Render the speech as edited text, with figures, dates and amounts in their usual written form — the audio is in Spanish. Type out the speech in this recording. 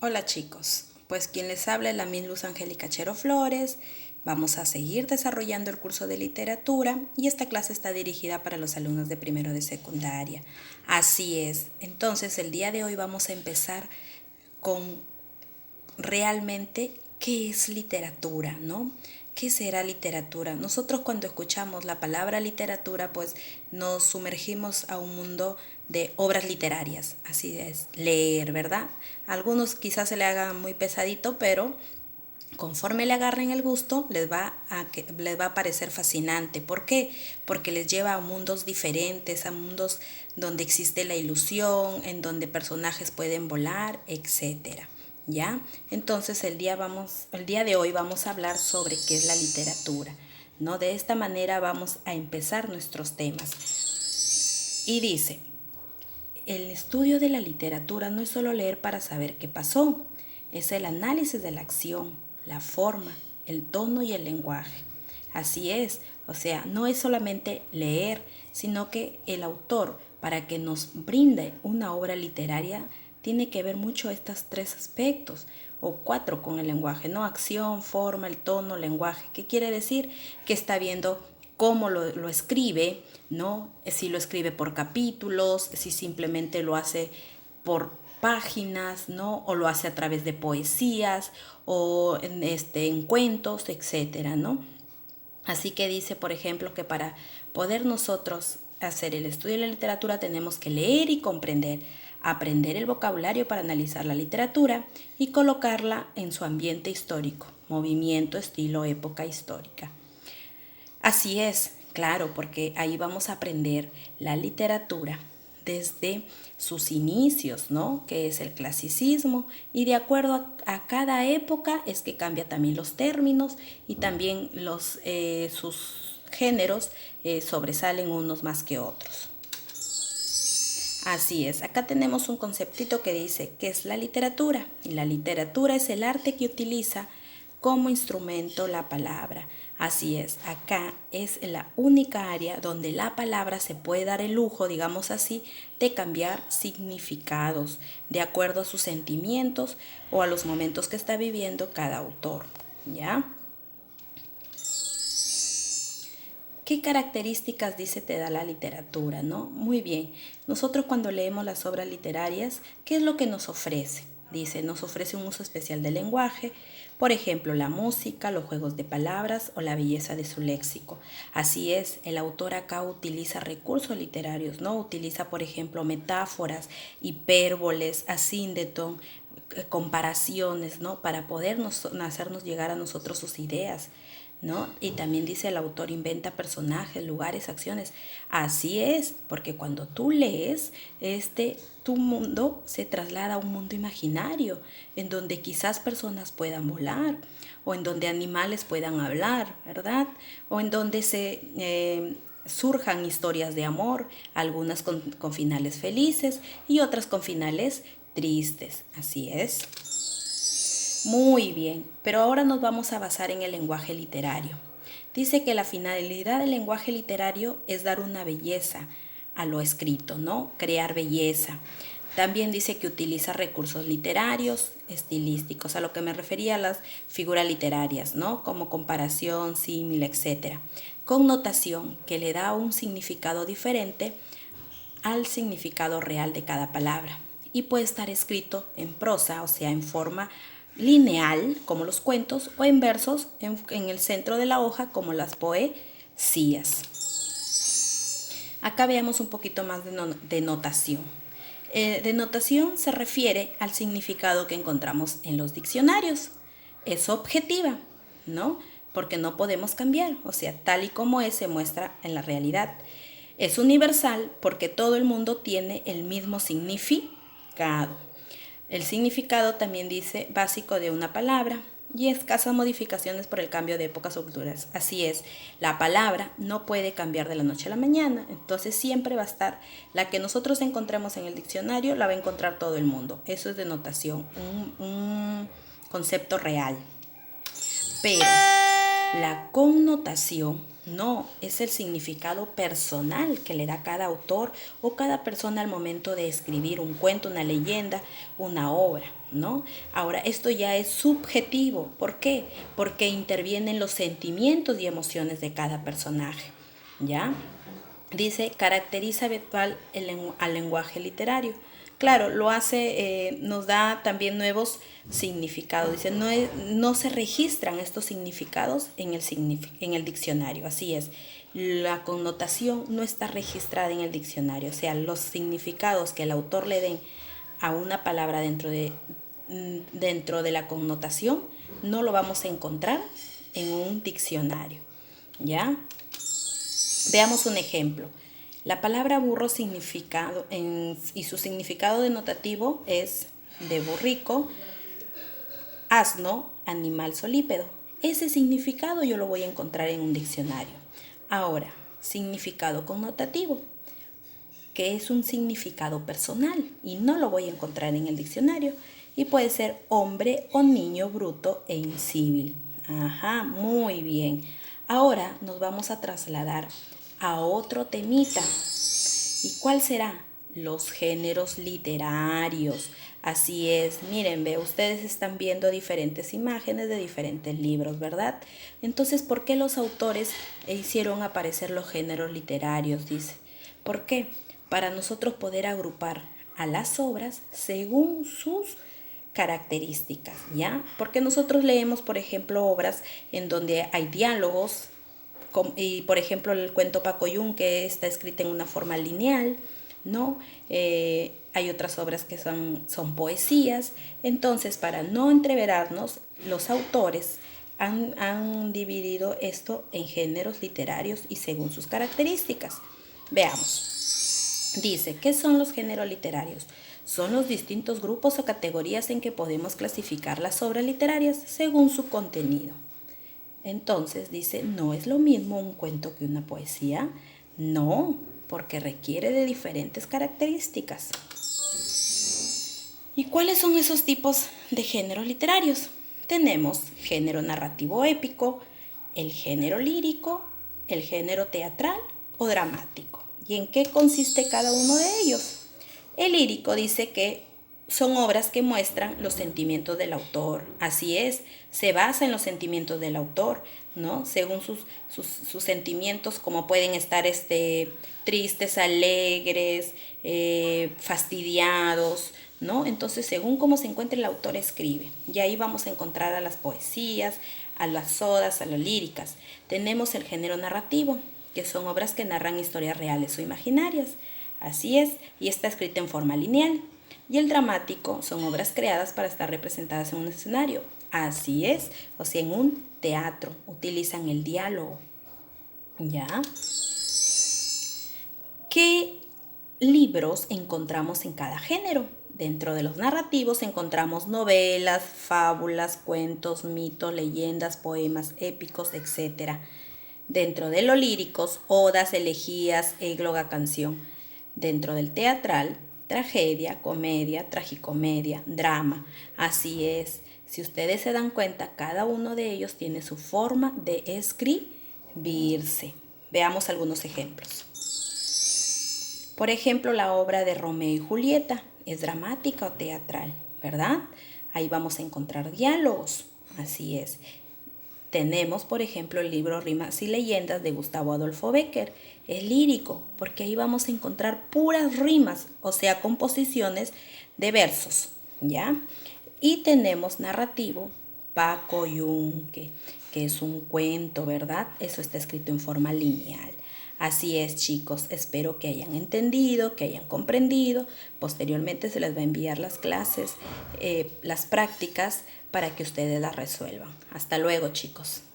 Hola chicos, pues quien les habla es la Miss Luz Angélica Chero Flores. Vamos a seguir desarrollando el curso de literatura y esta clase está dirigida para los alumnos de primero de secundaria. Así es, entonces el día de hoy vamos a empezar con realmente qué es literatura, ¿no? ¿Qué será literatura? Nosotros cuando escuchamos la palabra literatura, pues nos sumergimos a un mundo de obras literarias, así es, leer, ¿verdad? A algunos quizás se le haga muy pesadito, pero conforme le agarren el gusto, les va a parecer fascinante. ¿Por qué? Porque les lleva a mundos diferentes, a mundos donde existe la ilusión, en donde personajes pueden volar, etcétera. ¿Ya? Entonces el día de hoy vamos a hablar sobre qué es la literatura, ¿no? De esta manera vamos a empezar nuestros temas. Y dice, el estudio de la literatura no es solo leer para saber qué pasó, es el análisis de la acción, la forma, el tono y el lenguaje. Así es, o sea, no es solamente leer, sino que el autor, para que nos brinde una obra literaria, tiene que ver mucho estos tres aspectos, o cuatro con el lenguaje, ¿no? Acción, forma, el tono, lenguaje. ¿Qué quiere decir? Que está viendo cómo lo escribe, ¿no? Si lo escribe por capítulos, si simplemente lo hace por páginas, ¿no? O lo hace a través de poesías o en cuentos, etcétera, ¿no? Así que dice, por ejemplo, que para poder nosotros hacer el estudio de la literatura tenemos que leer y comprender, aprender el vocabulario para analizar la literatura y colocarla en su ambiente histórico, movimiento, estilo, época histórica. Así es, claro, porque ahí vamos a aprender la literatura desde sus inicios, ¿no? Que es el clasicismo, y de acuerdo a cada época es que cambia también los términos y también sus géneros sobresalen unos más que otros. Así es, acá tenemos un conceptito que dice que es la literatura, y la literatura es el arte que utiliza como instrumento la palabra. Así es, acá es la única área donde la palabra se puede dar el lujo, digamos así, de cambiar significados de acuerdo a sus sentimientos o a los momentos que está viviendo cada autor, ¿ya? ¿Qué características, dice, te da la literatura, no? Muy bien, nosotros cuando leemos las obras literarias, ¿qué es lo que nos ofrece? Dice, nos ofrece un uso especial del lenguaje, por ejemplo, la música, los juegos de palabras o la belleza de su léxico. Así es, el autor acá utiliza recursos literarios, ¿no? Utiliza, por ejemplo, metáforas, hipérboles, asíndeton, comparaciones, ¿no? Para podernos hacernos llegar a nosotros sus ideas, ¿no? Y también dice el autor inventa personajes, lugares, acciones. Así es, porque cuando tú lees, tu mundo se traslada a un mundo imaginario, en donde quizás personas puedan volar, o en donde animales puedan hablar, ¿verdad? O en donde surjan historias de amor, algunas con finales felices y otras con finales tristes. Así es. Muy bien, pero ahora nos vamos a basar en el lenguaje literario. Dice que la finalidad del lenguaje literario es dar una belleza a lo escrito, ¿no? Crear belleza. También dice que utiliza recursos literarios, estilísticos, a lo que me refería a las figuras literarias, ¿no? Como comparación, símil, etc. Connotación, que le da un significado diferente al significado real de cada palabra. Y puede estar escrito en prosa, o sea, en forma lineal, como los cuentos, o en versos en el centro de la hoja, como las poesías. Acá veamos un poquito más de notación. De notación se refiere al significado que encontramos en los diccionarios. Es objetiva, ¿no? Porque no podemos cambiar, o sea, tal y como es, se muestra en la realidad. Es universal porque todo el mundo tiene el mismo significado. El significado también dice básico de una palabra y escasas modificaciones por el cambio de épocas o culturas. Así es, la palabra no puede cambiar de la noche a la mañana, entonces siempre va a estar la que nosotros encontremos en el diccionario, la va a encontrar todo el mundo. Eso es denotación, un concepto real. Pero La connotación no es el significado personal que le da cada autor o cada persona al momento de escribir un cuento, una leyenda, una obra, ¿no? Ahora, esto ya es subjetivo. ¿Por qué? Porque intervienen los sentimientos y emociones de cada personaje, ¿ya? Dice, caracteriza habitual al lenguaje literario. Claro, lo hace, nos da también nuevos significados. Dice, no se registran estos significados en el diccionario. Así es, la connotación no está registrada en el diccionario. O sea, los significados que el autor le den a una palabra dentro de la connotación no lo vamos a encontrar en un diccionario, ¿ya? Veamos un ejemplo. La palabra burro y su significado denotativo es de burrico, asno, animal solípedo. Ese significado yo lo voy a encontrar en un diccionario. Ahora, significado connotativo, que es un significado personal y no lo voy a encontrar en el diccionario. Y puede ser hombre o niño bruto e incivil. Ajá, muy bien. Ahora nos vamos a trasladar a otro temita. ¿Y cuál será? Los géneros literarios. Así es, miren, ustedes están viendo diferentes imágenes de diferentes libros, ¿verdad? Entonces, ¿por qué los autores hicieron aparecer los géneros literarios? Dice, ¿por qué? Para nosotros poder agrupar a las obras según sus características, ¿ya? Porque nosotros leemos, por ejemplo, obras en donde hay diálogos, y por ejemplo el cuento Pacoyún, que está escrita en una forma lineal, ¿no? Hay otras obras que son poesías. Entonces, para no entreverarnos, los autores han dividido esto en géneros literarios y según sus características. Veamos. Dice, ¿qué son los géneros literarios? Son los distintos grupos o categorías en que podemos clasificar las obras literarias según su contenido. Entonces dice, ¿no es lo mismo un cuento que una poesía? No, porque requiere de diferentes características. ¿Y cuáles son esos tipos de géneros literarios? Tenemos género narrativo épico, el género lírico, el género teatral o dramático. ¿Y en qué consiste cada uno de ellos? El lírico dice que son obras que muestran los sentimientos del autor. Así es, se basa en los sentimientos del autor, ¿no? Según sus sentimientos, como pueden estar tristes, alegres, fastidiados, ¿no? Entonces, según cómo se encuentre el autor, escribe. Y ahí vamos a encontrar a las poesías, a las odas, a las líricas. Tenemos el género narrativo, que son obras que narran historias reales o imaginarias. Así es, y está escrita en forma lineal. Y el dramático son obras creadas para estar representadas en un escenario. Así es, o sea, en un teatro utilizan el diálogo. ¿Ya? ¿Qué libros encontramos en cada género? Dentro de los narrativos encontramos novelas, fábulas, cuentos, mitos, leyendas, poemas épicos, etc. Dentro de los líricos, odas, elegías, égloga, canción. Dentro del teatral, tragedia, comedia, tragicomedia, drama. Así es, si ustedes se dan cuenta, cada uno de ellos tiene su forma de escribirse. Veamos algunos ejemplos. Por ejemplo, la obra de Romeo y Julieta es dramática o teatral, ¿verdad? Ahí vamos a encontrar diálogos, así es. Tenemos, por ejemplo, el libro Rimas y Leyendas de Gustavo Adolfo Bécquer. Es lírico, porque ahí vamos a encontrar puras rimas, o sea, composiciones de versos, ¿ya? Y tenemos narrativo Pacoyunque, que es un cuento, ¿verdad? Eso está escrito en forma lineal. Así es, chicos, espero que hayan entendido, que hayan comprendido. Posteriormente se les va a enviar las clases, las prácticas, para que ustedes las resuelvan. Hasta luego, chicos.